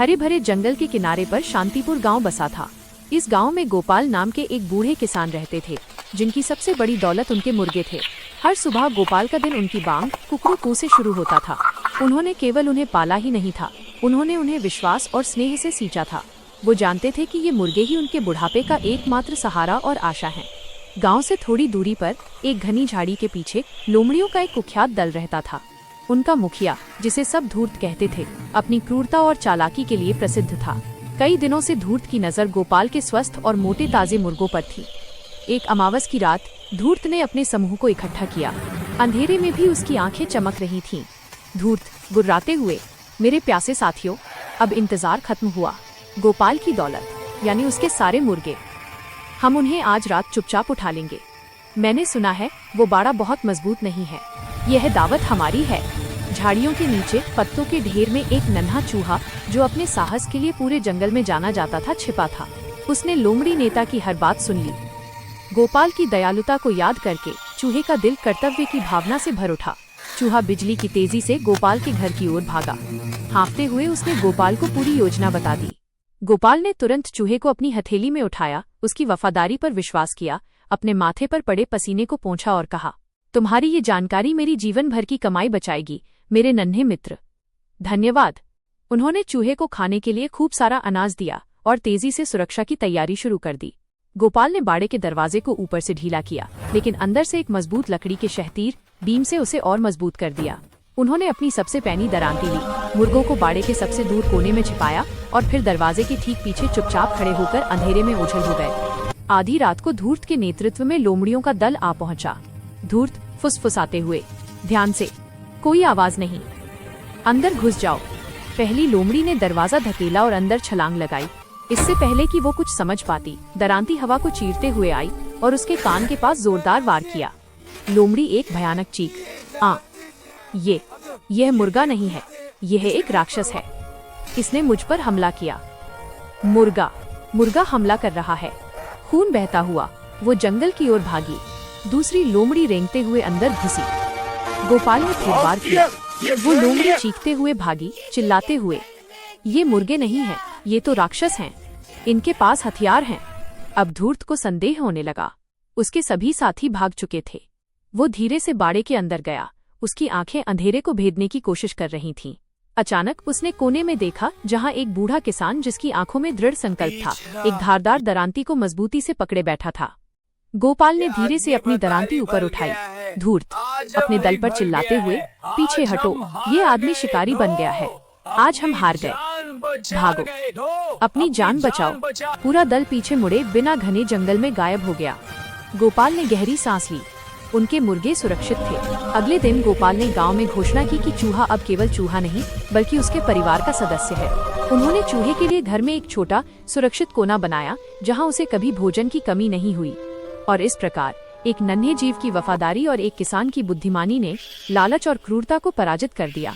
हरे भरे जंगल के किनारे पर शांतिपुर गांव बसा था। इस गांव में गोपाल नाम के एक बूढ़े किसान रहते थे, जिनकी सबसे बड़ी दौलत उनके मुर्गे थे। हर सुबह गोपाल का दिन उनकी बांग कुकरू से शुरू होता था। उन्होंने केवल उन्हें पाला ही नहीं था, उन्होंने उन्हें विश्वास और स्नेह से सींचा था। वो जानते थे कि ये मुर्गे ही उनके बुढ़ापे का एकमात्र सहारा और आशा है। गांव से थोड़ी दूरी पर एक घनी झाड़ी के पीछे लोमड़ियों का एक कुख्यात दल रहता था। उनका मुखिया, जिसे सब धूर्त कहते थे, अपनी क्रूरता और चालाकी के लिए प्रसिद्ध था। कई दिनों से धूर्त की नजर गोपाल के स्वस्थ और मोटे ताजे मुर्गों पर थी। एक अमावस की रात धूर्त ने अपने समूह को इकट्ठा किया। अंधेरे में भी उसकी आंखें चमक रही थीं। धूर्त गुर्राते हुए, मेरे प्यासे साथियों, अब इंतजार खत्म हुआ। गोपाल की दौलत यानी उसके सारे मुर्गे, हम उन्हें आज रात चुपचाप उठा लेंगे। मैंने सुना है वो बाड़ा बहुत मजबूत नहीं है। यह दावत हमारी है। झाड़ियों के नीचे पत्तों के ढेर में एक नन्हा चूहा, जो अपने साहस के लिए पूरे जंगल में जाना जाता था, छिपा था। उसने लोमड़ी नेता की हर बात सुन ली। गोपाल की दयालुता को याद करके चूहे का दिल कर्तव्य की भावना से भर उठा। चूहा बिजली की तेजी से गोपाल के घर की ओर भागा। हाँफते हुए उसने गोपाल को पूरी योजना बता दी। गोपाल ने तुरंत चूहे को अपनी हथेली में उठाया, उसकी वफादारी पर विश्वास किया, अपने माथे पर पड़े पसीने को पोंछा और कहा, तुम्हारी ये जानकारी मेरी जीवन भर की कमाई बचाएगी, मेरे नन्हे मित्र। धन्यवाद। उन्होंने चूहे को खाने के लिए खूब सारा अनाज दिया और तेजी से सुरक्षा की तैयारी शुरू कर दी। गोपाल ने बाड़े के दरवाजे को ऊपर से ढीला किया, लेकिन अंदर से एक मजबूत लकड़ी के शहतीर बीम से उसे और मजबूत कर दिया। उन्होंने अपनी सबसे पैनी दरांती ली, मुर्गों को बाड़े के सबसे दूर कोने में छिपाया और फिर दरवाजे के ठीक पीछे चुपचाप खड़े होकर अंधेरे में ओझल हो गए। आधी रात को धूर्त के नेतृत्व में लोमड़ियों का दल आ पहुंचा। धूर्त फुसफुसाते हुए, ध्यान से, कोई आवाज नहीं, अंदर घुस जाओ। पहली लोमड़ी ने दरवाजा धकेला और अंदर छलांग लगाई। इससे पहले कि वो कुछ समझ पाती, दरांती हवा को चीरते हुए आई और उसके कान के पास जोरदार वार किया। लोमड़ी एक भयानक चीख, यह मुर्गा नहीं है, यह एक राक्षस है। इसने मुझ पर हमला किया। मुर्गा हमला कर रहा है। खून बहता हुआ वो जंगल की ओर भागी। दूसरी लोमड़ी रेंगते हुए अंदर घुसी। गोपाल ने फिर वार किया। वो लोमड़ी चीखते हुए भागी, चिल्लाते हुए, ये मुर्गे नहीं हैं, ये तो राक्षस हैं, इनके पास हथियार हैं। अब धूर्त को संदेह होने लगा। उसके सभी साथी भाग चुके थे। वो धीरे से बाड़े के अंदर गया। उसकी आंखें अंधेरे को भेदने की कोशिश कर रही थीं। अचानक उसने कोने में देखा, जहां एक बूढ़ा किसान, जिसकी आंखों में दृढ़ संकल्प था, एक धारदार दरांती को मजबूती से पकड़े बैठा था। गोपाल ने धीरे से अपनी दरांती ऊपर उठाई। धूर्त अपने दल पर चिल्लाते हुए, पीछे हटो, ये आदमी शिकारी बन गया है, आज हम हार गए, भागो, अपनी जान बचाओ। पूरा दल पीछे मुड़े बिना घने जंगल में गायब हो गया। गोपाल ने गहरी सांस ली। उनके मुर्गे सुरक्षित थे। अगले दिन गोपाल ने गांव में घोषणा की कि चूहा अब केवल चूहा नहीं, बल्कि उसके परिवार का सदस्य है। उन्होंने चूहे के लिए घर में एक छोटा सुरक्षित कोना बनाया, जहां उसे कभी भोजन की कमी नहीं हुई। और इस प्रकार एक नन्हे जीव की वफादारी और एक किसान की बुद्धिमानी ने लालच और क्रूरता को पराजित कर दिया।